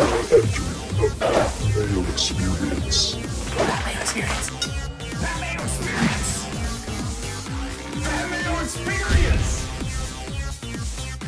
The Mayo Experience. Mayo Experience. Mayo Experience. Mayo Experience.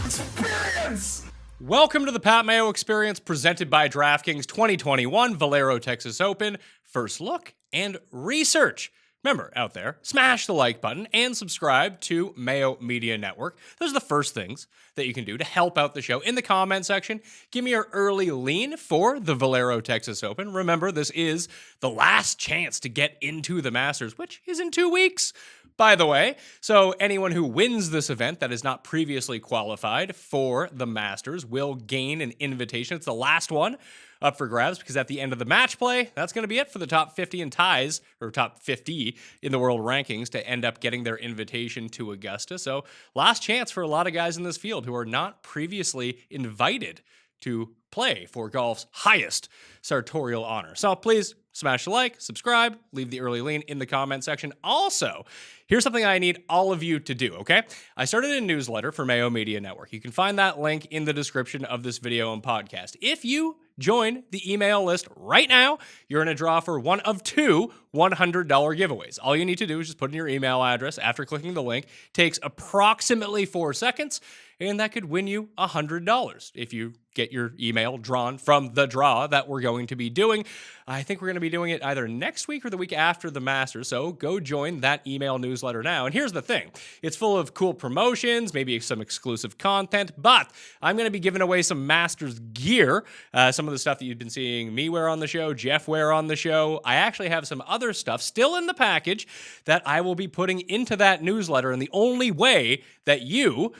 Experience. Welcome to the Pat Mayo Experience presented by DraftKings 2021 Valero Texas Open. First look and research. Remember, out there, smash the like button and subscribe to Mayo Media Network. Those are the first things that you can do to help out the show. In the comment section, give me your early lean for the Valero Texas Open. Remember, this is the last chance to get into the Masters, which is in 2 weeks, by the way. So anyone who wins this event that is not previously qualified for the Masters will gain an invitation. It's the last one up for grabs because at the end of the match play, that's going to be it for the top 50 in ties, or top 50 in the world rankings to end up getting their invitation to Augusta. So last chance for a lot of guys in this field who are not previously invited to play for golf's highest sartorial honor. So please smash the like, subscribe, leave the early lean in the comment section. Also, here's something I need all of you to do, okay? I started a newsletter for Mayo Media Network. You can find that link in the description of this video and podcast. If you join the email list right now, you're in a draw for one of two $100 giveaways. All you need to do is just put in your email address after clicking the link. Takes approximately 4 seconds, and that could win you $100 if you get your email drawn from the draw that we're going to be doing. I think we're going to be doing it either next week or the week after the Masters, so go join that email newsletter now. And here's the thing. It's full of cool promotions, maybe some exclusive content, but I'm going to be giving away some Masters gear, some of the stuff that you've been seeing me wear on the show, Jeff wear on the show. I actually have some other stuff still in the package that I will be putting into that newsletter, and the only way that you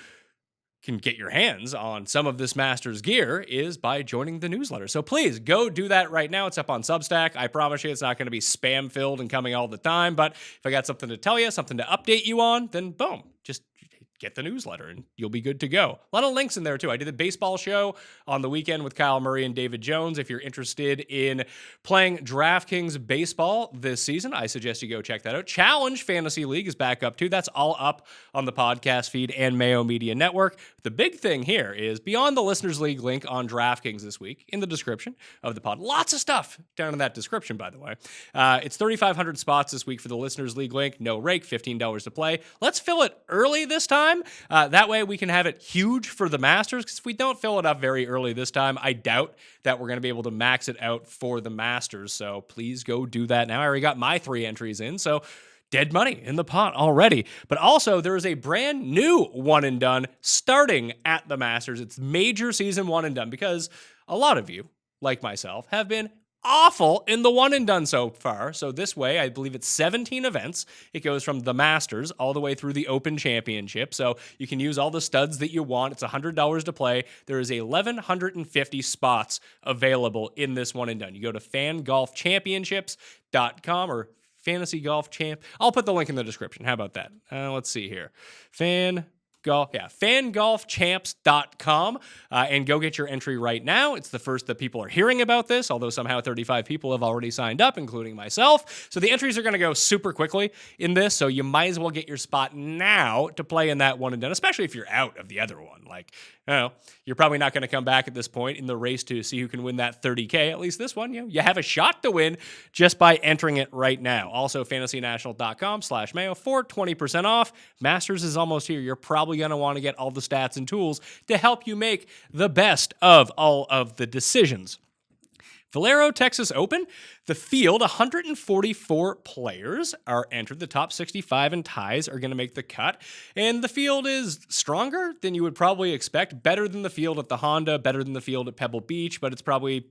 can get your hands on some of this Masters gear is by joining the newsletter. So please go do that right now. It's up on Substack. I promise you it's not going to be spam filled and coming all the time, but if I got something to tell you, something to update you on, then boom, just get the newsletter and you'll be good to go. A lot of links in there too. I did a baseball show on the weekend with Kyle Murray and David Jones. If you're interested in playing DraftKings baseball this season, I suggest you go check that out. Challenge Fantasy League is back up too. That's all up on the podcast feed and Mayo Media Network. The big thing here is beyond the Listeners League link on DraftKings this week in the description of the pod. Lots of stuff down in that description, by the way. It's 3,500 spots this week for the Listeners League link. No rake, $15 to play. Let's fill it early this time. That way we can have it huge for the Masters, because if we don't fill it up very early this time, I doubt that we're going to be able to max it out for the Masters. So please go do that now. I already got my 3 entries in, so dead money in the pot already. But also, there is a brand new one and done starting at the Masters. It's major season one and done, because a lot of you, like myself, have been awful in the one and done so far. So this way, I believe it's 17 events. It goes from the Masters all the way through the Open Championship. So you can use all the studs that you want. It's $100 to play. There is 1,150 spots available in this one and done. You go to fangolfchampionships.com or Fantasy Golf Champ. I'll put the link in the description. How about that? Let's see here. Fangolfchamps.com, and go get your entry right now. It's the first that people are hearing about this, although somehow 35 people have already signed up, including myself. So the entries are going to go super quickly in this, so you might as well get your spot now to play in that one and done, especially if you're out of the other one. Like, you know, you're probably not going to come back at this point in the race to see who can win that $30K. At least this one, you have a shot to win just by entering it right now. Also, fantasynational.com/Mayo for 20% off. Masters is almost here. You're probably going to want to get all the stats and tools to help you make the best of all of the decisions. Valero Texas Open, the field, 144 players are entered. The top 65 in ties are going to make the cut. And the field is stronger than you would probably expect. Better than the field at the Honda, better than the field at Pebble Beach, but it's probably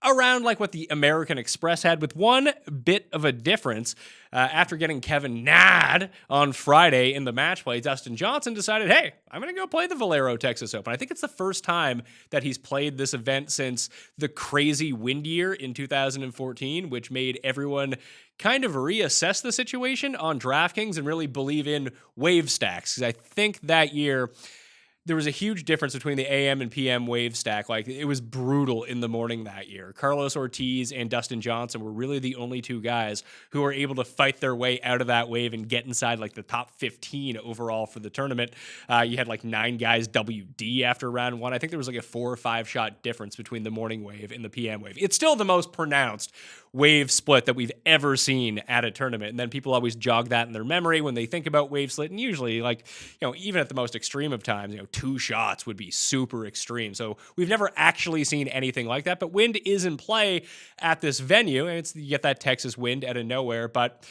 around like what the American Express had, with one bit of a difference. After getting Kevin Nad on Friday in the match play, Dustin Johnson decided, hey, I'm going to go play the Valero Texas Open. I think it's the first time that he's played this event since the crazy wind year in 2014, which made everyone kind of reassess the situation on DraftKings and really believe in wave stacks. Because I think that year there was a huge difference between the AM and PM wave stack. Like, it was brutal in the morning that year. Carlos Ortiz and Dustin Johnson were really the only two guys who were able to fight their way out of that wave and get inside like the top 15 overall for the tournament. You had like 9 guys WD after round 1. I think there was like a 4 or 5 shot difference between the morning wave and the PM wave. It's still the most pronounced wave split that we've ever seen at a tournament. And then people always jog that in their memory when they think about wave split. And usually, like, even at the most extreme of times, 2 shots would be super extreme. So we've never actually seen anything like that. But wind is in play at this venue, and you get that Texas wind out of nowhere. But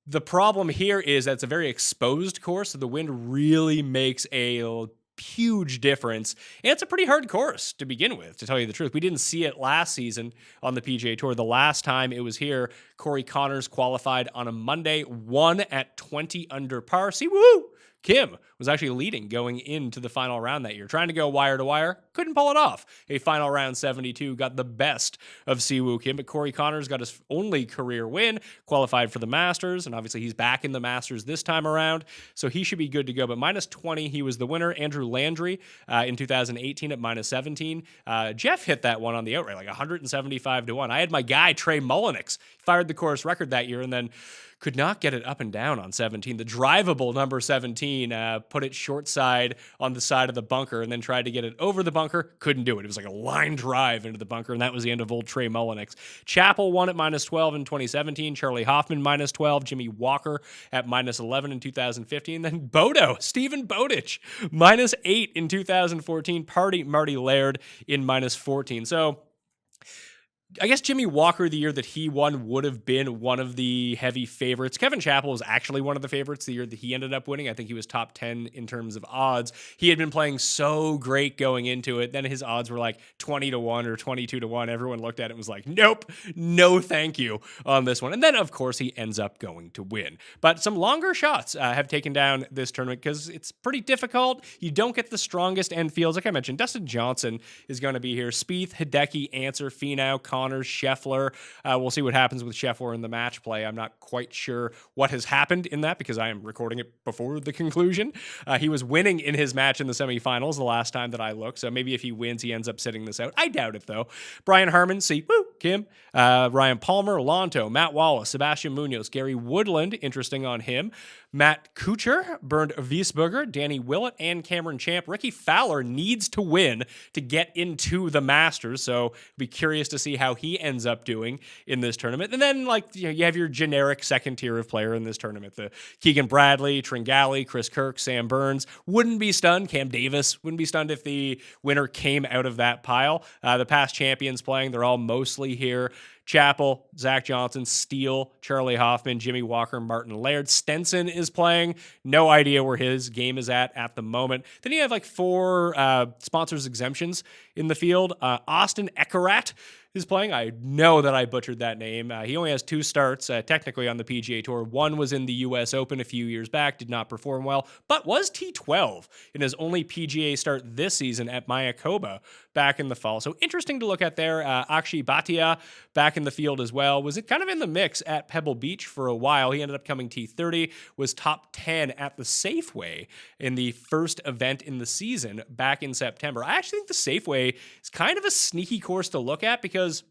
the problem here is that it's a very exposed course, so the wind really makes a huge difference. And it's a pretty hard course to begin with, to tell you the truth. We didn't see it last season on the PGA Tour. The last time it was here, Corey Connors qualified on a Monday, won at 20 under par. See, woo! Kim was actually leading going into the final round that year, trying to go wire to wire, couldn't pull it off. A final round 72 got the best of Siwoo Kim, but Corey Connors got his only career win, qualified for the Masters, and obviously he's back in the Masters this time around, so he should be good to go. But minus 20, he was the winner. Andrew Landry in 2018 at minus 17. Jeff hit that one on the outright, like 175 to 1. I had my guy, Trey Mullinix, fired the course record that year, and then could not get it up and down on 17. The drivable number 17 put it short side on the side of the bunker and then tried to get it over the bunker. Couldn't do it. It was like a line drive into the bunker, and that was the end of old Trey Mullinix. Chappell won at minus 12 in 2017. Charlie Hoffman minus 12. Jimmy Walker at minus 11 in 2015. Then Bodo, Stephen Bowditch, minus 8 in 2014. Marty Laird in minus 14. So I guess Jimmy Walker, the year that he won, would have been one of the heavy favorites. Kevin Chappell was actually one of the favorites the year that he ended up winning. I think he was top 10 in terms of odds. He had been playing so great going into it. Then his odds were like 20 to 1 or 22 to 1. Everyone looked at it and was like, nope, no thank you on this one. And then, of course, he ends up going to win. But some longer shots have taken down this tournament because it's pretty difficult. You don't get the strongest end fields. Like I mentioned, Dustin Johnson is going to be here. Spieth, Hideki, Answer, Finau, Connors, Scheffler. We'll see what happens with Scheffler in the match play. I'm not quite sure what has happened in that because I am recording it before the conclusion. He was winning in his match in the semifinals the last time that I looked, so maybe if he wins, he ends up sitting this out. I doubt it, though. Brian Harmon, see, woo, Kim, Ryan Palmer, Lonto, Matt Wallace, Sebastian Munoz, Gary Woodland, interesting on him, Matt Kuchar, Bernd Wiesberger, Danny Willett, and Cameron Champ. Ricky Fowler needs to win to get into the Masters, so be curious to see how he ends up doing in this tournament. And then, you have your generic second tier of player in this tournament. The Keegan Bradley, Tringali, Chris Kirk, Sam Burns. Wouldn't be stunned. Cam Davis wouldn't be stunned if the winner came out of that pile. The past champions playing, they're all mostly here. Chappell, Zach Johnson, Steele, Charlie Hoffman, Jimmy Walker, Martin Laird. Stenson is playing. No idea where his game is at the moment. Then you have 4 sponsors exemptions in the field. Austin Ekarat is playing. I know that I butchered that name. He only has 2 starts technically on the PGA Tour. One was in the U.S. Open a few years back, did not perform well, but was T12 in his only PGA start this season at Mayakoba back in the fall. So interesting to look at there. Akshay Bhatia back in the field as well. Was it kind of in the mix at Pebble Beach for a while. He ended up coming T30, was top 10 at the Safeway in the first event in the season back in September. I actually think the Safeway is kind of a sneaky course to look at because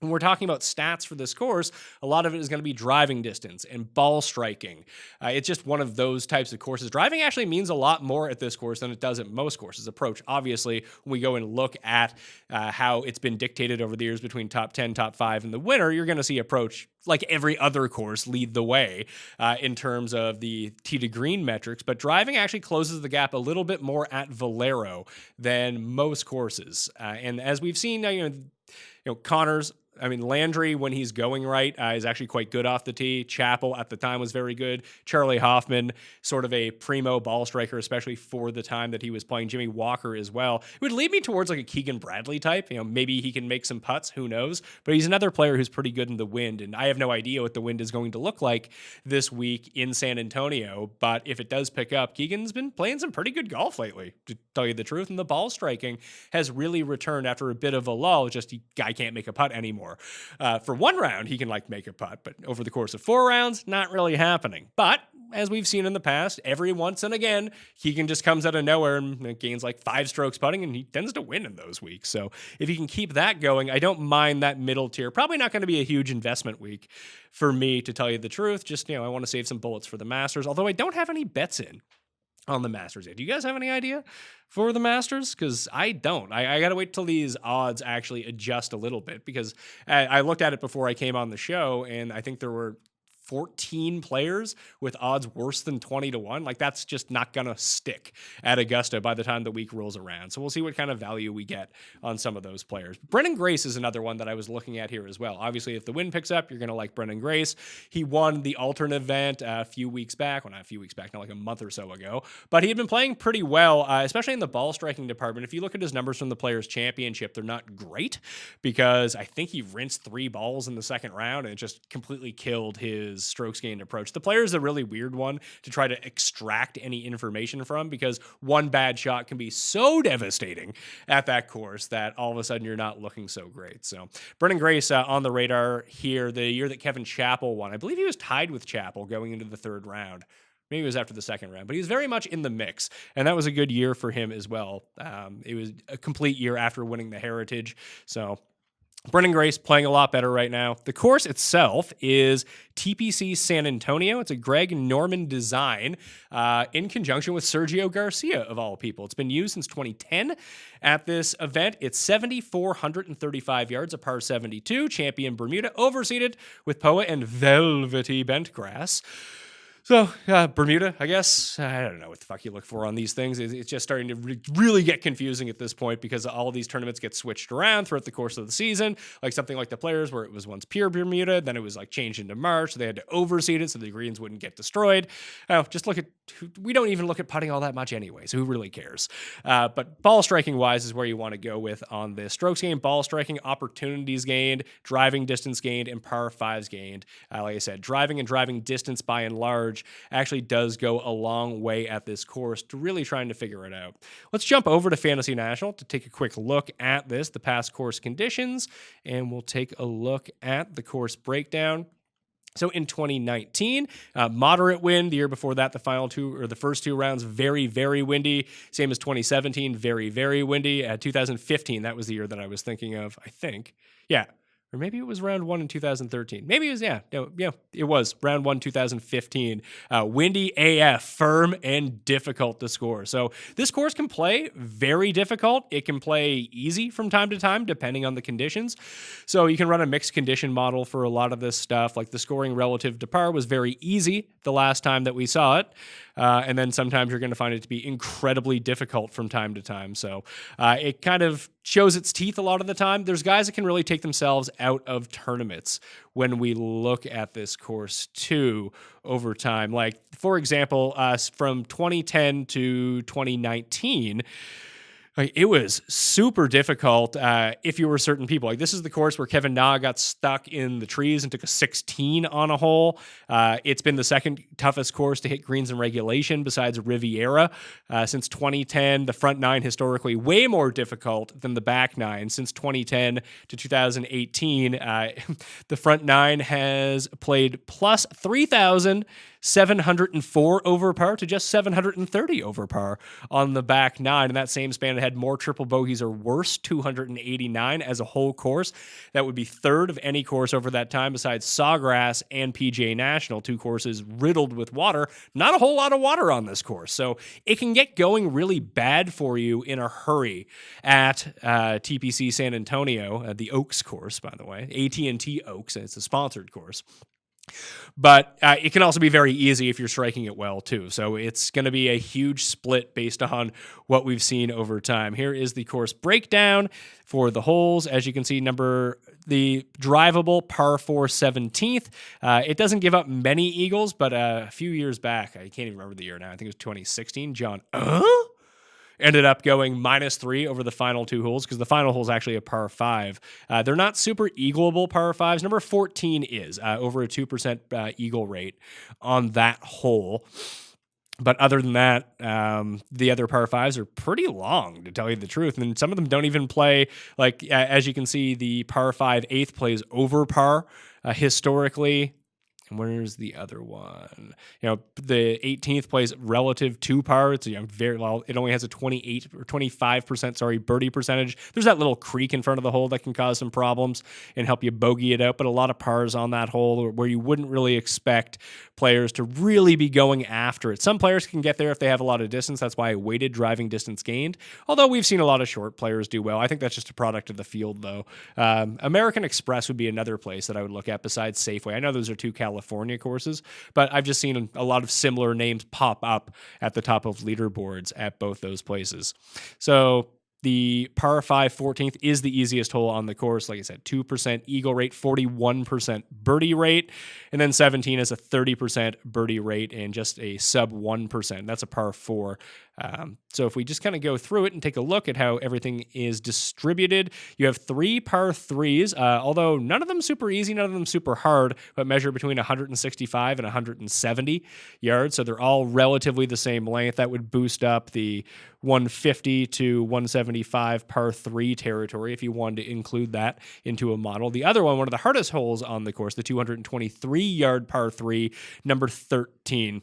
when we're talking about stats for this course, a lot of it is going to be driving distance and ball striking. It's just one of those types of courses. Driving actually means a lot more at this course than it does at most courses. Approach, obviously, when we go and look at how it's been dictated over the years between top 10, top 5, and the winner, you're going to see approach, like every other course, lead the way in terms of the tee to green metrics. But driving actually closes the gap a little bit more at Valero than most courses. And as we've seen, Connors, Landry, when he's going right, is actually quite good off the tee. Chappell at the time was very good. Charlie Hoffman, sort of a primo ball striker, especially for the time that he was playing. Jimmy Walker as well. It would lead me towards a Keegan Bradley type. Maybe he can make some putts, who knows? But he's another player who's pretty good in the wind, and I have no idea what the wind is going to look like this week in San Antonio. But if it does pick up, Keegan's been playing some pretty good golf lately, to tell you the truth, and the ball striking has really returned after a bit of a lull. Just guy can't make a putt anymore. For one round, he can make a putt, but over the course of 4 rounds, not really happening. But as we've seen in the past, every once and again, Keegan just comes out of nowhere and gains like 5 strokes putting, and he tends to win in those weeks. So if you can keep that going, I don't mind that middle tier. Probably not going to be a huge investment week for me, to tell you the truth. Just, I want to save some bullets for the Masters, although I don't have any bets in on the Masters yet. Do you guys have any idea for the Masters? Because I don't. I got to wait till these odds actually adjust a little bit, because I looked at it before I came on the show, and I think there were 14 players with odds worse than 20-1. Like, that's just not going to stick at Augusta by the time the week rolls around. So we'll see what kind of value we get on some of those players. Brendan Grace is another one that I was looking at here as well. Obviously, if the wind picks up, you're going to like Brendan Grace. He won the alternate event a few weeks back. Well, not a few weeks back, not like a month or so ago. But he had been playing pretty well, especially in the ball striking department. If you look at his numbers from the Players' Championship, they're not great, because I think he rinsed 3 balls in the second round, and it just completely killed his strokes gained approach. The player is a really weird one to try to extract any information from, because one bad shot can be so devastating at that course that all of a sudden you're not looking so great. So Brendan Grace on the radar here. The year that Kevin Chappell won, I believe he was tied with Chappell going into the 3rd round. Maybe it was after the 2nd round, but he was very much in the mix, and that was a good year for him as well. It was a complete year after winning the Heritage. So Brendan Grace playing a lot better right now. The course itself is TPC San Antonio. It's a Greg Norman design in conjunction with Sergio Garcia, of all people. It's been used since 2010 at this event. It's 7,435 yards, a par 72. Champion Bermuda, overseeded with POA and velvety bent grass. So, Bermuda, I guess, I don't know what the fuck you look for on these things. It's just starting to really get confusing at this point, because all of these tournaments get switched around throughout the course of the season. Like something like the Players, where it was once pure Bermuda, then it was like changed into March. So they had to overseed it so the greens wouldn't get destroyed. Just look at, we don't even look at putting all that much anyway, so who really cares? But ball striking wise is where you want to go with on this. Strokes gained, ball striking, opportunities gained, driving distance gained, and par 5s gained. Like I said, driving and driving distance by and large actually does go a long way at this course to really trying to figure it out. Let's jump over to Fantasy National to take a quick look at this, the past course conditions, and we'll take a look at the course breakdown. So in 2019, moderate wind. The year before that, the first 2 rounds, very, very windy. Same as 2017, very, very windy. 2015, that was the year that I was thinking of, I think. Yeah. Or maybe it was round 1 in 2013. Maybe it was, it was round 1, 2015. Windy AF, firm and difficult to score. So this course can play very difficult. It can play easy from time to time, depending on the conditions. So you can run a mixed condition model for a lot of this stuff. Like the scoring relative to par was very easy the last time that we saw it. And then sometimes you're going to find it to be incredibly difficult from time to time. So it kind of shows its teeth a lot of the time. There's guys that can really take themselves out of tournaments when we look at this course too over time. Like, for example, from 2010 to 2019, like, it was super difficult if you were certain people. Like, this is the course where Kevin Na got stuck in the trees and took a 16 on a hole. It's been the second toughest course to hit greens in regulation besides Riviera since 2010. The front 9 historically way more difficult than the back 9. Since 2010 to 2018, the front 9 has played plus 3,704 over par to just 730 over par on the back 9. In that same span, it had more triple bogeys or worse, 289 as a whole course. That would be 3rd of any course over that time besides Sawgrass and PGA National, 2 courses riddled with water. Not a whole lot of water on this course. So it can get going really bad for you in a hurry at TPC San Antonio, the Oaks course, by the way, AT&T Oaks. It's a sponsored course. But it can also be very easy if you're striking it well, too. So it's going to be a huge split based on what we've seen over time. Here is the course breakdown for the holes. As you can see, the drivable par 4 17th. It doesn't give up many eagles, but a few years back, I can't even remember the year now. I think it was 2016. John, ended up going -3 over the final 2 holes, because the final hole is actually a par 5. They're not super eagleable par 5s. Number 14 is over a 2% eagle rate on that hole. But other than that, the other par 5s are pretty long, to tell you the truth. And some of them don't even play, like, as you can see, the par 5 8th plays over par historically. And where's the other one? The 18th plays relative to par. It's very well. It only has a 28 or 25% birdie percentage. There's that little creek in front of the hole that can cause some problems and help you bogey it out. But a lot of pars on that hole where you wouldn't really expect players to really be going after it. Some players can get there if they have a lot of distance. That's why weighted driving distance gained. Although we've seen a lot of short players do well. I think that's just a product of the field, though. American Express would be another place that I would look at besides Safeway. I know those are two California courses, but I've just seen a lot of similar names pop up at the top of leaderboards at both those places. So the par 5 14th is the easiest hole on the course. Like I said, 2% eagle rate, 41% birdie rate. And then 17 is a 30% birdie rate and just a sub 1%. That's a par 4. So if we just kind of go through it and take a look at how everything is distributed, you have 3 par 3s, although none of them super easy, none of them super hard, but measure between 165 and 170 yards. So they're all relatively the same length. That would boost up the 150 to 175 par 3 territory if you wanted to include that into a model. The other one of the hardest holes on the course, the 223-yard par 3, number 13.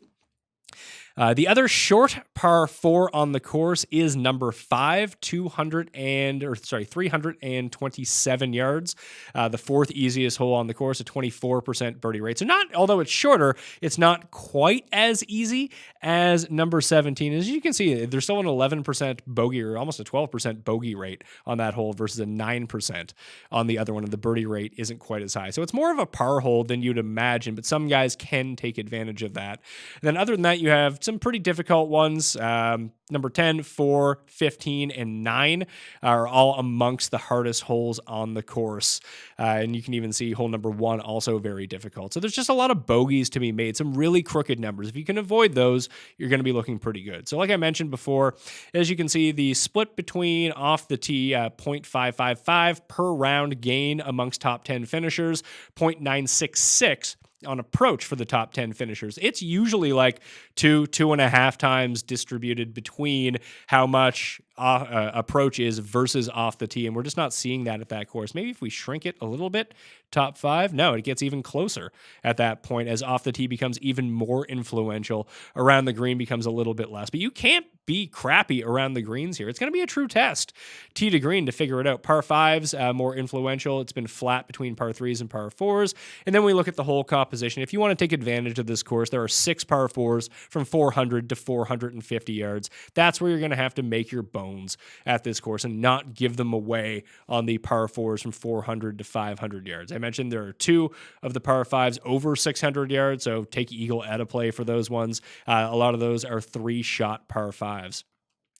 The other short par 4 on the course is number 5, 327 yards. The fourth easiest hole on the course, a 24% birdie rate. So although it's shorter, it's not quite as easy as number 17. As you can see, there's still an 11% bogey or almost a 12% bogey rate on that hole versus a 9% on the other one. And the birdie rate isn't quite as high. So it's more of a par hole than you'd imagine, but some guys can take advantage of that. And then other than that, you have some pretty difficult ones. Number 10, 4, 15, and 9 are all amongst the hardest holes on the course. And you can even see hole number 1 also very difficult. So there's just a lot of bogeys to be made, some really crooked numbers. If you can avoid those, you're going to be looking pretty good. So like I mentioned before, as you can see, the split between off the tee, 0.555 per round gain amongst top 10 finishers, 0.966 on approach for the top 10 finishers. It's usually like 2.5 times distributed between how much approach is versus off the tee, and we're just not seeing that at that course. Maybe if we shrink it a little bit, top 5, no, it gets even closer at that point as off the tee becomes even more influential. Around the green becomes a little bit less, but you can't be crappy around the greens here. It's going to be a true test, tee to green, to figure it out. Par 5s, more influential. It's been flat between par 3s and par 4s. And then we look at the hole composition. If you want to take advantage of this course, there are 6 par 4s from 400 to 450 yards. That's where you're going to have to make your bones at this course and not give them away on the par 4s from 400 to 500 yards. I mentioned there are 2 of the par 5s over 600 yards, so take eagle out of play for those ones. A lot of those are 3-shot par 5s.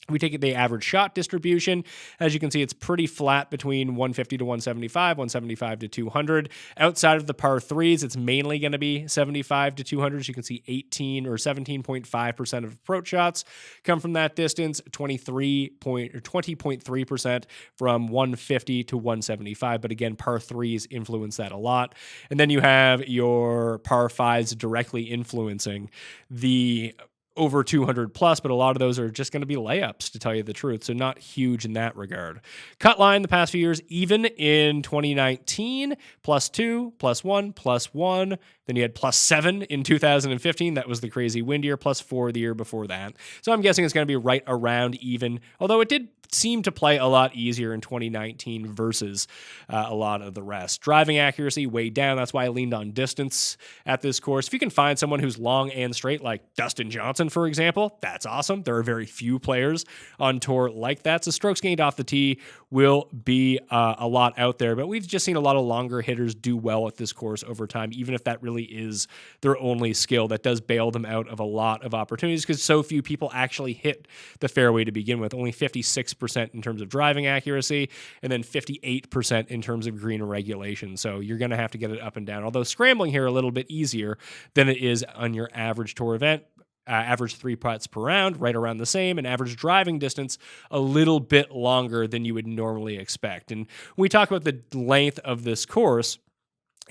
We take the average shot distribution. As you can see, it's pretty flat between 150 to 175, 175 to 200. Outside of the par 3s, it's mainly going to be 75 to 200. As you can see, 18 or 17.5% of approach shots come from that distance, 20.3% from 150 to 175. But again, par 3s influence that a lot. And then you have your par 5s directly influencing the over 200 plus, but a lot of those are just going to be layups, to tell you the truth. So not huge in that regard. Cut line the past few years, even in 2019, +2, +1, +1. Then you had +7 in 2015. That was the crazy wind year. +4 the year before that. So I'm guessing it's going to be right around even, although it did seem to play a lot easier in 2019 versus a lot of the rest. Driving accuracy way down. That's why I leaned on distance at this course. If you can find someone who's long and straight, like Dustin Johnson, for example, that's awesome. There are very few players on tour like that. So strokes gained off the tee will be a lot out there, but we've just seen a lot of longer hitters do well at this course over time, even if that really is their only skill. That does bail them out of a lot of opportunities because so few people actually hit the fairway to begin with. Only 56% in terms of driving accuracy, and then 58% in terms of green regulation. So you're going to have to get it up and down. Although scrambling here a little bit easier than it is on your average tour event. Average 3 putts per round, right around the same, and average driving distance a little bit longer than you would normally expect. And when we talk about the length of this course,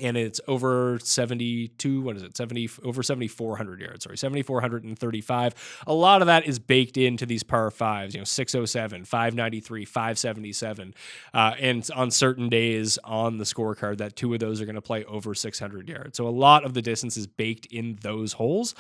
And it's over 72, what is it? Over 7,400 yards, sorry, 7,435. A lot of that is baked into these par fives, 607, 593, 577. And on certain days on the scorecard, that two of those are going to play over 600 yards. So a lot of the distance is baked in those holes,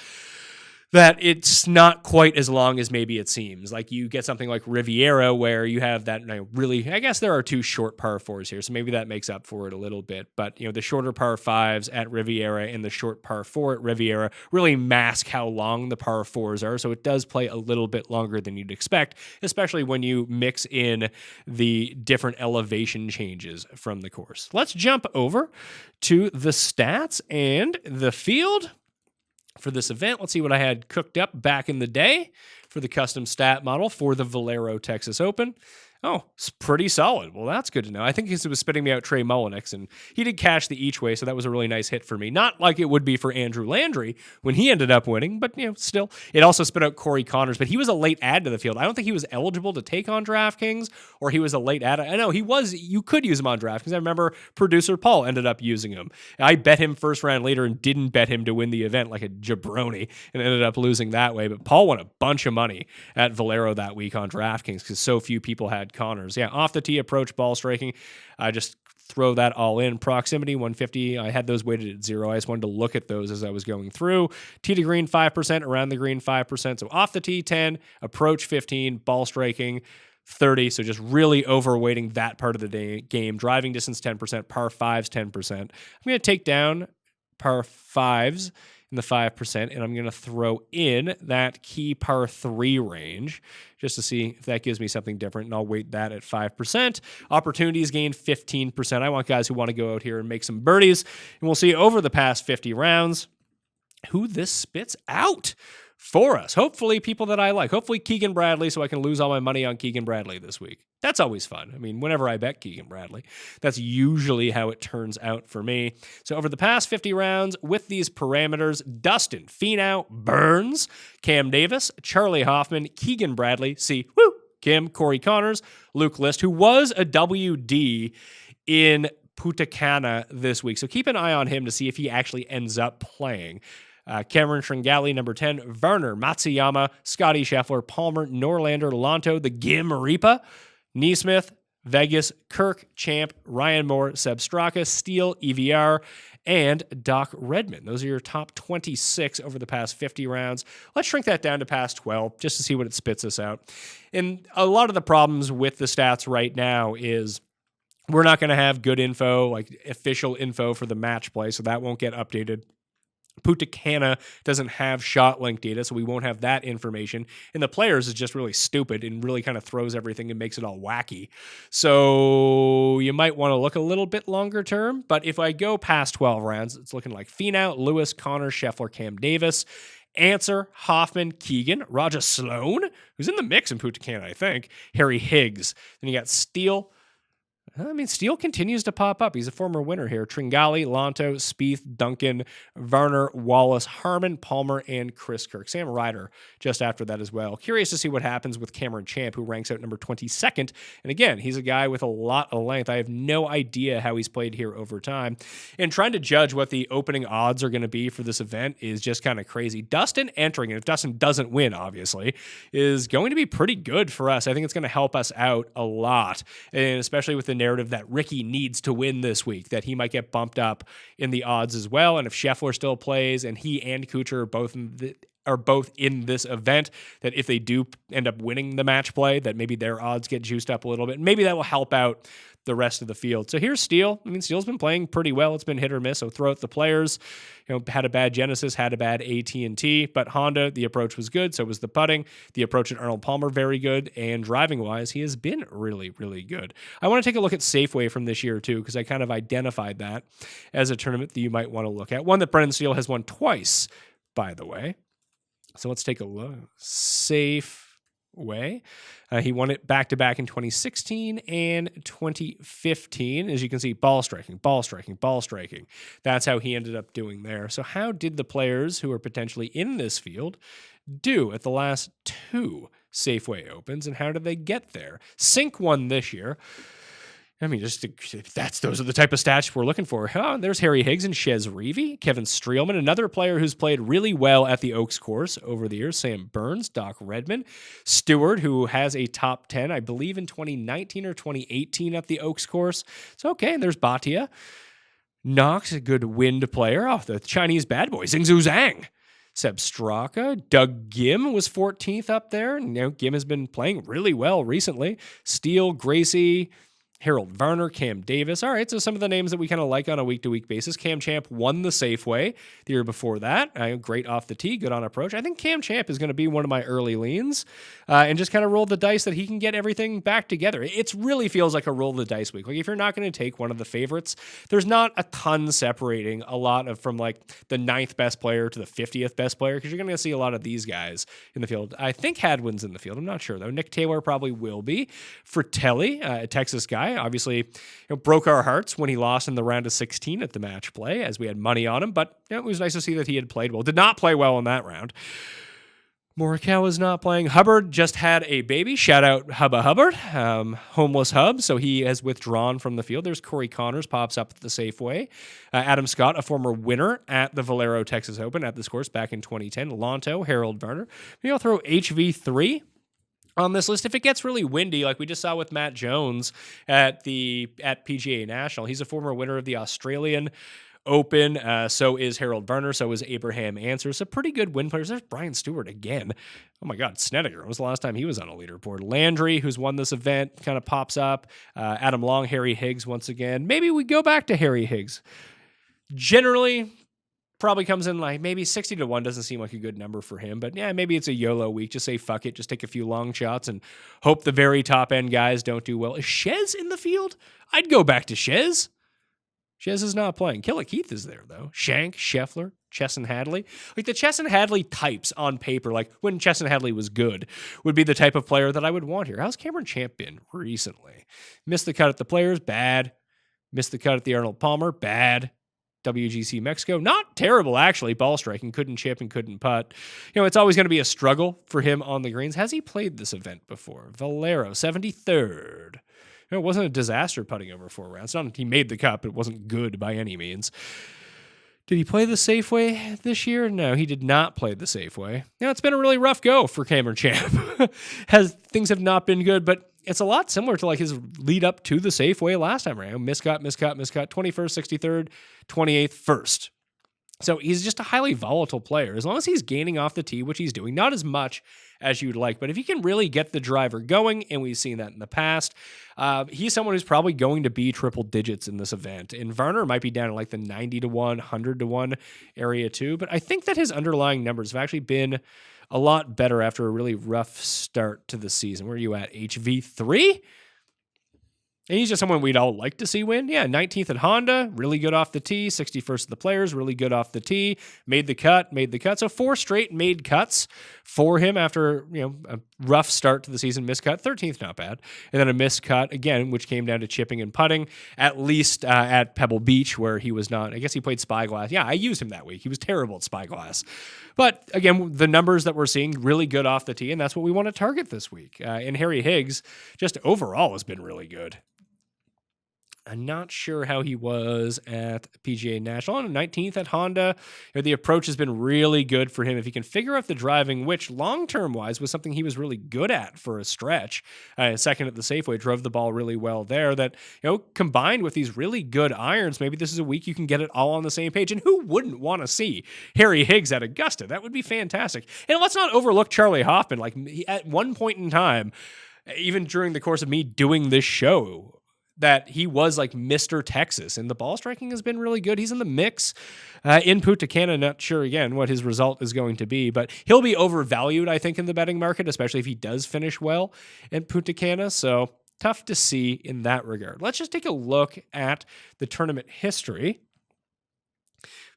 that it's not quite as long as maybe it seems. Like you get something like Riviera where you have that really, I guess there are two short par fours here, so maybe that makes up for it a little bit. But, the shorter par fives at Riviera and the short par four at Riviera really mask how long the par fours are, so it does play a little bit longer than you'd expect, especially when you mix in the different elevation changes from the course. Let's jump over to the stats and the field for this event. Let's see what I had cooked up back in the day for the custom stat model for the Valero Texas Open. Oh, it's pretty solid. Well, that's good to know. I think he was spitting me out Trey Mullenix, and he did cash the each way, so that was a really nice hit for me. Not like it would be for Andrew Landry when he ended up winning, but still. It also spit out Corey Connors, but he was a late add to the field. I don't think he was eligible to take on DraftKings, or he was a late add. I know he was. You could use him on DraftKings. I remember producer Paul ended up using him. I bet him first round later and didn't bet him to win the event like a jabroni, and ended up losing that way. But Paul won a bunch of money at Valero that week on DraftKings because so few people had Connors. Yeah, off the tee approach ball striking. I just throw that all in. Proximity 150. I had those weighted at 0. I just wanted to look at those as I was going through. Tee to green 5%, around the green 5%. So off the tee 10, approach 15, ball striking 30. So just really overweighting that part of the game. Driving distance 10%, par fives 10%. I'm going to take down par fives in the 5%, and I'm going to throw in that key par 3 range just to see if that gives me something different, and I'll weight that at 5%. Opportunities gained 15%. I want guys who want to go out here and make some birdies, and we'll see over the past 50 rounds who this spits out for us. Hopefully people that I like. Hopefully Keegan Bradley, so I can lose all my money on Keegan Bradley this week. That's always fun. I mean, whenever I bet Keegan Bradley, that's usually how it turns out for me. So over the past 50 rounds with these parameters, Dustin, Finau, Burns, Cam Davis, Charlie Hoffman, Keegan Bradley, Kim, Corey Connors, Luke List, who was a WD in Punta Cana this week. So keep an eye on him to see if he actually ends up playing. Cameron Tringali, number 10, Werner, Matsuyama, Scotty Scheffler, Palmer, Norlander, Lonto, the Gim Reaper, Neesmith, Vegas, Kirk, Champ, Ryan Moore, Seb Straka, Steele, EVR, and Doc Redman. Those are your top 26 over the past 50 rounds. Let's shrink that down to past 12 just to see what it spits us out. And a lot of the problems with the stats right now is we're not going to have good info, like official info for the match play, so that won't get updated. Punta Cana doesn't have shot link data, so we won't have that information. And the players is just really stupid and really kind of throws everything and makes it all wacky. So you might want to look a little bit longer term. But if I go past 12 rounds, it's looking like Finau, Lewis, Connor, Scheffler, Cam Davis, Answer, Hoffman, Keegan, Roger Sloan, who's in the mix in Punta Cana, I think, Harry Higgs. Then you got Steele. I mean, Steele continues to pop up. He's a former winner here. Tringali, Lonto, Spieth, Duncan, Varner, Wallace, Harmon, Palmer, and Chris Kirk. Sam Ryder just after that as well. Curious to see what happens with Cameron Champ, who ranks out number 22nd. And again, he's a guy with a lot of length. I have no idea how he's played here over time. And trying to judge what the opening odds are going to be for this event is just kind of crazy. Dustin entering, and if Dustin doesn't win, obviously, is going to be pretty good for us. I think it's going to help us out a lot, and especially with the narrative that Ricky needs to win this week, that he might get bumped up in the odds as well. And if Scheffler still plays and he and Kuchar are both in this event, that if they do end up winning the match play, that maybe their odds get juiced up a little bit. Maybe that will help out the rest of the field. So here's Steele. I mean, Steele's been playing pretty well. It's been hit or miss. So throw out the players. Had a bad Genesis, had a bad AT&T, but Honda, the approach was good. So was the putting. The approach at Arnold Palmer, very good. And driving-wise, he has been really, really good. I want to take a look at Safeway from this year, too, because I kind of identified that as a tournament that you might want to look at. One that Brendan Steele has won twice, by the way. So let's take a look. Safeway. He won it back-to-back in 2016 and 2015. As you can see, ball striking, ball striking, ball striking. That's how he ended up doing there. So how did the players who are potentially in this field do at the last two Safeway Opens, and how did they get there? Sink won this year. I mean, those are the type of stats we're looking for. There's Harry Higgs and Chez Reavie, Kevin Streelman, another player who's played really well at the Oaks course over the years, Sam Burns, Doc Redman, Stewart, who has a top 10, I believe in 2019 or 2018 at the Oaks course. So, okay, and there's Bhatia. Knox, a good wind player. Oh, the Chinese bad boy, Xingzhu Zhang. Seb Straka. Doug Gim was 14th up there. Gim has been playing really well recently. Steele, Gracie, Harold Varner, Cam Davis. All right, so some of the names that we kind of like on a week-to-week basis. Cam Champ won the Safeway the year before that. Great off the tee, good on approach. I think Cam Champ is going to be one of my early leans and just kind of roll the dice that he can get everything back together. It really feels like a roll the dice week. Like if you're not going to take one of the favorites, there's not a ton separating a lot of from like the 9th best player to the 50th best player because you're going to see a lot of these guys in the field. I think Hadwin's in the field. I'm not sure, though. Nick Taylor probably will be. Fratelli, a Texas guy, obviously broke our hearts when he lost in the round of 16 at the match play as we had money on him, but it was nice to see that he had played well. Did not play well in that round. Morikawa is not playing. Hubbard just had a baby. Shout out Hubba Hubbard, homeless Hub. So he has withdrawn from the field. There's Corey Connors, pops up at the Safeway. Adam Scott, a former winner at the Valero Texas Open at this course back in 2010. Lonto, Harold Varner. Maybe I'll throw HV3 on this list. If it gets really windy, like we just saw with Matt Jones at PGA National, he's a former winner of the Australian Open. So is Harold Varner. So is Abraham Answer. So pretty good win players. There's Brian Stewart again. Oh my God, Snedeker. When was the last time he was on a leaderboard? Landry, who's won this event, kind of pops up. Adam Long, Harry Higgs once again. Maybe we go back to Harry Higgs. Generally, probably comes in like maybe 60 to 1 doesn't seem like a good number for him, but yeah, maybe it's a YOLO week. Just say fuck it, just take a few long shots and hope the very top end guys don't do well. Is Chez in the field? I'd go back to Chez. Chez is not playing. Keith is there though. Shank, Scheffler, Chesson Hadley. Like the Chesson Hadley types on paper, like when Chesson Hadley was good, would be the type of player that I would want here. How's Cameron Champ been recently? Missed the cut at the Players, bad. Missed the cut at the Arnold Palmer, bad. WGC Mexico, not terrible actually. Ball striking, couldn't chip and couldn't putt. It's always going to be a struggle for him on the greens. Has he played this event before? Valero, 73rd. It wasn't a disaster putting over 4 rounds. Not he made the cut, but it wasn't good by any means. Did he play the Safeway this year? No, he did not play the Safeway. It's been a really rough go for Cameron Champ. Things have not been good, but it's a lot similar to like his lead up to the Safeway last time around. Miscut, 21st, 63rd, 28th, 1st. So he's just a highly volatile player. As long as he's gaining off the tee, which he's doing, not as much as you'd like, but if he can really get the driver going, and we've seen that in the past, he's someone who's probably going to be triple digits in this event. And Varner might be down in like the 90 to 1, 100 to 1 area too, but I think that his underlying numbers have actually been a lot better after a really rough start to the season. Where are you at? HV3? And he's just someone we'd all like to see win. Yeah, 19th at Honda, really good off the tee. 61st at the Players, really good off the tee. Made the cut. So 4 straight made cuts for him after a rough start to the season. Missed cut, 13th, not bad. And then a missed cut again, which came down to chipping and putting, at least at Pebble Beach, where he was not. I guess he played Spyglass. Yeah, I used him that week. He was terrible at Spyglass. But again, the numbers that we're seeing, really good off the tee, and that's what we want to target this week. And Harry Higgs, just overall, has been really good. I'm not sure how he was at PGA National. On 19th at Honda, the approach has been really good for him. If he can figure out the driving, which long-term wise was something he was really good at for a stretch. Second at the Safeway, drove the ball really well there. That, combined with these really good irons, maybe this is a week you can get it all on the same page. And who wouldn't want to see Harry Higgs at Augusta? That would be fantastic. And let's not overlook Charlie Hoffman. Like at one point in time, even during the course of me doing this show, that he was like Mr. Texas, and the ball striking has been really good. He's in the mix in Punta Cana. Not sure again what his result is going to be, but he'll be overvalued, I think, in the betting market, especially if he does finish well in Punta Cana. So tough to see in that regard. Let's just take a look at the tournament history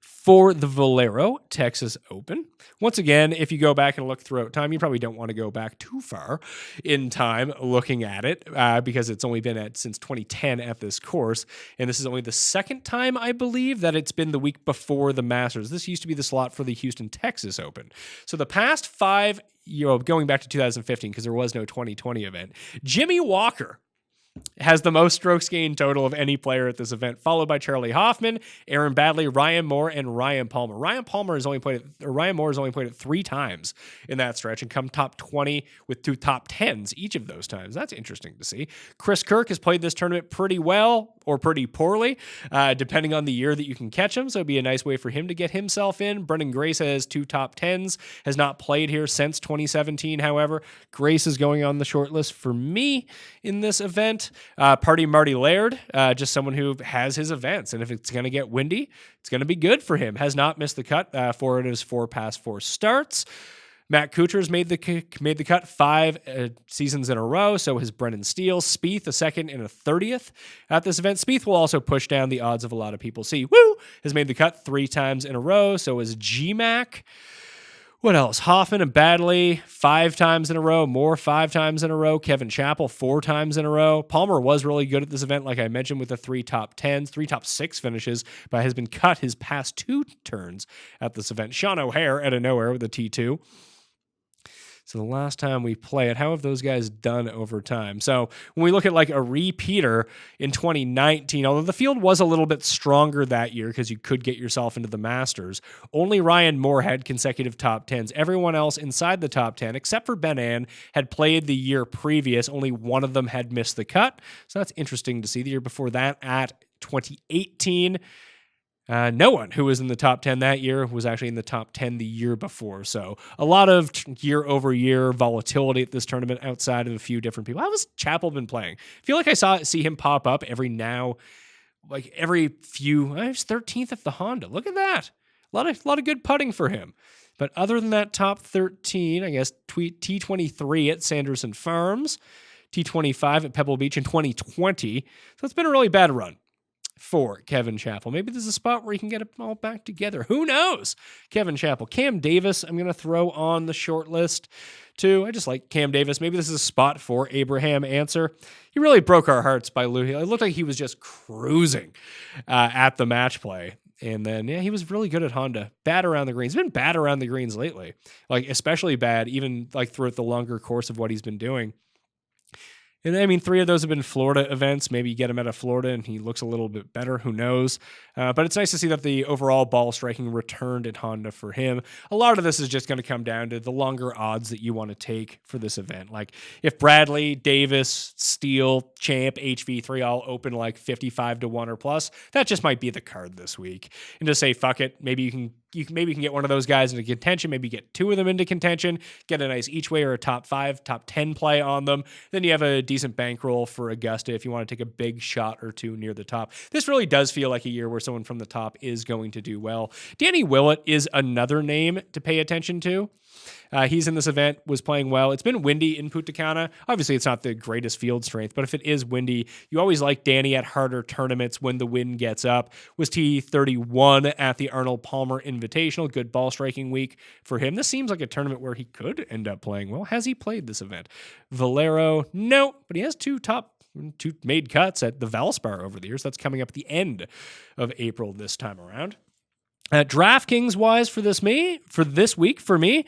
for the Valero Texas Open. Once again, if you go back and look throughout time, you probably don't want to go back too far in time looking at it because it's only been since 2010 at this course. And this is only the second time, I believe, that it's been the week before the Masters. This used to be the slot for the Houston Texas Open. So the past 5, going back to 2015, because there was no 2020 event, Jimmy Walker has the most strokes gained total of any player at this event, followed by Charlie Hoffman, Aaron Badley, Ryan Moore, and Ryan Palmer. Ryan Moore has only played it 3 times in that stretch and come top 20 with 2 top 10s each of those times. That's interesting to see. Chris Kirk has played this tournament pretty well or pretty poorly, depending on the year that you can catch him. So it'd be a nice way for him to get himself in. Brendan Grace has 2 top 10s, has not played here since 2017. However, Grace is going on the short list for me in this event. Party Marty Laird, just someone who has his events, and if it's going to get windy, it's going to be good for him. Has not missed the cut for it his 4 past 4 starts. Matt Kuchar's made the cut 5 seasons in a row. So has Brendan Steele. Spieth, a 2nd and a 30th at this event. Spieth will also push down the odds of a lot of people. Has made the cut 3 times in a row. So is GMAC. What else? Hoffman and Badley 5 times in a row. Moore 5 times in a row. Kevin Chappell 4 times in a row. Palmer was really good at this event, like I mentioned, with the 3 top 10s, 3 top 6 finishes, but has been cut his past 2 turns at this event. Sean O'Hare out of nowhere with a T2. So the last time we play it, how have those guys done over time? So when we look at like a repeater in 2019, although the field was a little bit stronger that year because you could get yourself into the Masters, only Ryan Moore had consecutive top 10s. Everyone else inside the top 10, except for Ben Ann, had played the year previous. Only one of them had missed the cut. So that's interesting to see. The year before that, at 2018, no one who was in the top 10 that year was actually in the top 10 the year before. So a lot of year-over-year volatility at this tournament outside of a few different people. How has Chappell been playing? I feel like I see him pop up every few. He's 13th at the Honda. Look at that. A lot of good putting for him. But other than that top 13, I guess T23 at Sanderson Farms, T25 at Pebble Beach in 2020. So it's been a really bad run for Kevin Chappell. Maybe there's a spot where he can get it all back together. Who knows? Kevin Chappell. Cam Davis, I'm going to throw on the short list too. I just like Cam Davis. Maybe this is a spot for Abraham Answer. He really broke our hearts by losing. It looked like he was just cruising at the match play. And then, he was really good at Honda. Bad around the greens. He's been bad around the greens lately. Like, especially bad, even like throughout the longer course of what he's been doing. And I mean, 3 of those have been Florida events. Maybe you get him out of Florida and he looks a little bit better. Who knows? But it's nice to see that the overall ball striking returned at Honda for him. A lot of this is just going to come down to the longer odds that you want to take for this event. Like if Bradley, Davis, Steele, Champ, HV3 all open like 55 to 1 or plus, that just might be the card this week. And just say, fuck it. Maybe you can get one of those guys into contention, maybe get 2 of them into contention, get a nice each way or a top 5, top 10 play on them. Then you have a decent bankroll for Augusta if you want to take a big shot or 2 near the top. This really does feel like a year where someone from the top is going to do well. Danny Willett is another name to pay attention to. He's in this event, was playing well. It's been windy in Punta Cana. Obviously, it's not the greatest field strength, but if it is windy, you always like Danny at harder tournaments when the wind gets up. Was T31 at the Arnold Palmer Invitational. Good ball striking week for him. This seems like a tournament where he could end up playing well. Has he played this event? Valero, no, but he has 2 made cuts at the Valspar over the years. That's coming up at the end of April this time around. DraftKings wise for this week for me,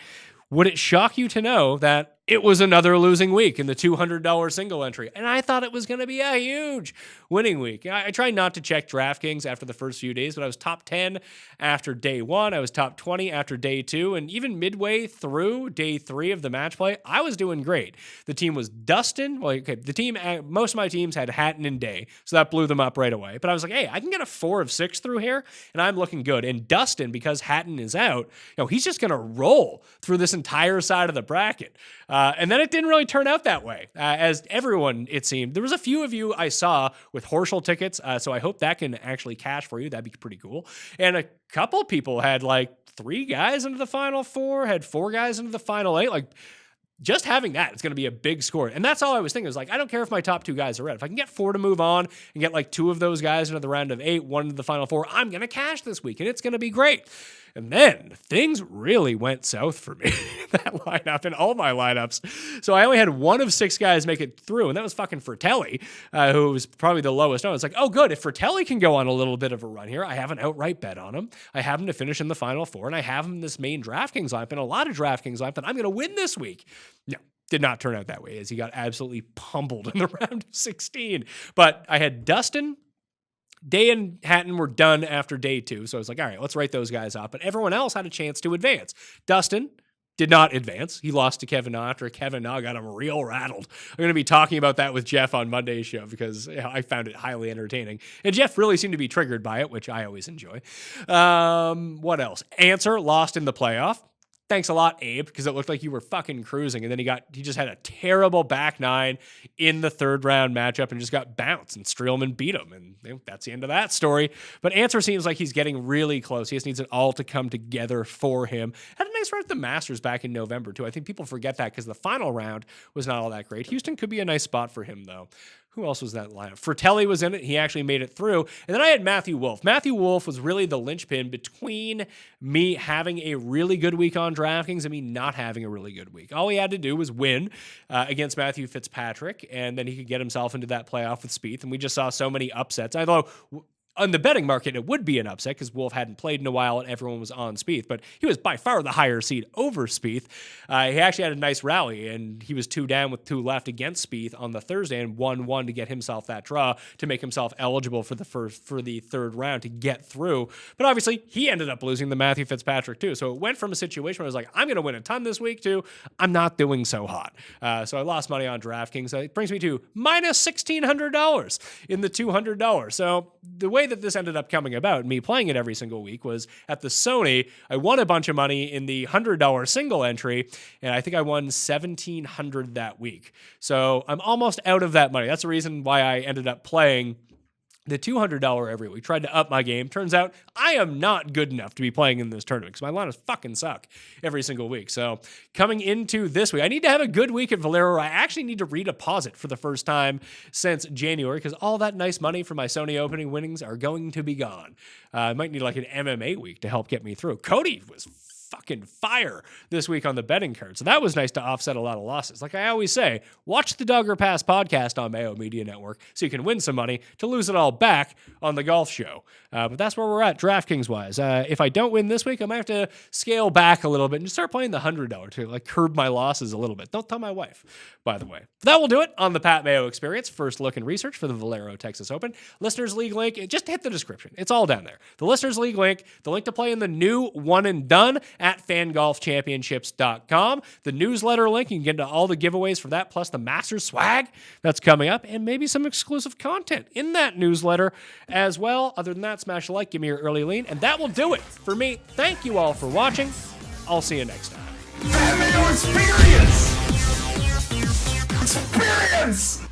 would it shock you to know that it was another losing week in the $200 single entry? And I thought it was going to be a huge winning week. I try not to check DraftKings after the first few days, but I was top 10 after day 1. I was top 20 after day 2. And even midway through day 3 of the match play, I was doing great. The team was Dustin. Most of my teams had Hatton and Day, so that blew them up right away. But I was like, hey, I can get a 4 of 6 through here, and I'm looking good. And Dustin, because Hatton is out, he's just going to roll through this entire side of the bracket. And then it didn't really turn out that way, as everyone, it seemed. There was a few of you I saw with Horschel tickets, so I hope that can actually cash for you. That'd be pretty cool. And a couple people had like 3 guys into the final 4, had 4 guys into the final 8. Like, just having that, it's going to be a big score. And that's all I was thinking. I was like, I don't care if my top 2 guys are red. If I can get 4 to move on and get like 2 of those guys into the round of 8, 1 into the final 4, I'm going to cash this week, and it's going to be great. And then things really went south for me, that lineup and all my lineups. So I only had 1 of 6 guys make it through, and that was fucking Fratelli, who was probably the lowest. I was like, oh, good. If Fratelli can go on a little bit of a run here, I have an outright bet on him. I have him to finish in the final 4, and I have him in this main DraftKings lineup and a lot of DraftKings lineup that I'm going to win this week. No. did not turn out that way, as he got absolutely pummeled in the round of 16. But I had Dustin. Day and Hatton were done after day 2, so I was like, all right, let's write those guys off. But everyone else had a chance to advance. Dustin did not advance. He lost to Kevin Na after Kevin Na got him real rattled. I'm going to be talking about that with Jeff on Monday's show because I found it highly entertaining. And Jeff really seemed to be triggered by it, which I always enjoy. What else? Answer lost in the playoff. Thanks a lot, Abe, because it looked like you were fucking cruising. And then he just had a terrible back 9 in the 3rd round matchup and just got bounced, and Streelman beat him. And that's the end of that story. But Answer seems like he's getting really close. He just needs it all to come together for him. Had a nice run at the Masters back in November, too. I think people forget that because the final round was not all that great. Houston could be a nice spot for him, though. Who else was that lineup? Fratelli was in it. He actually made it through. And then I had Matthew Wolff. Matthew Wolff was really the linchpin between me having a really good week on DraftKings and me not having a really good week. All he had to do was win against Matthew Fitzpatrick, and then he could get himself into that playoff with Spieth. And we just saw so many upsets. Although on the betting market, it would be an upset because Wolff hadn't played in a while and everyone was on Spieth, but he was by far the higher seed over Spieth. He actually had a nice rally, and he was 2 down with 2 left against Spieth on the Thursday and won 1 to get himself that draw to make himself eligible for the 3rd round to get through. But obviously, he ended up losing the Matthew Fitzpatrick too. So it went from a situation where I was like, I'm going to win a ton this week to I'm not doing so hot. So I lost money on DraftKings. It brings me to minus $1,600 in the $200. So the way that this ended up coming about, me playing it every single week, was at the Sony. I won a bunch of money in the $100 single entry, and I think I won $1,700 that week. So I'm almost out of that money. That's the reason why I ended up playing the $200 every week. Tried to up my game. Turns out I am not good enough to be playing in this tournament because my lineups fucking suck every single week. So coming into this week, I need to have a good week at Valero. I actually need to redeposit for the first time since January because all that nice money from my Sony opening winnings are going to be gone. I might need like an MMA week to help get me through. Cody was fucking fire this week on the betting card. So that was nice to offset a lot of losses. Like I always say, watch the Duggar Pass podcast on Mayo Media Network so you can win some money to lose it all back on the golf show. But that's where we're at DraftKings-wise. If I don't win this week, I might have to scale back a little bit and just start playing the $100 to like curb my losses a little bit. Don't tell my wife, by the way. That will do it on the Pat Mayo Experience. First look and research for the Valero Texas Open. Listeners League link, just hit the description. It's all down there. The Listeners League link, the link to play in the new One and Done at fangolfchampionships.com. The newsletter link, you can get into all the giveaways for that, plus the Masters swag that's coming up, and maybe some exclusive content in that newsletter as well. Other than that, smash a like, give me your early lean, and that will do it for me. Thank you all for watching. I'll see you next time. Mayo experience! Experience!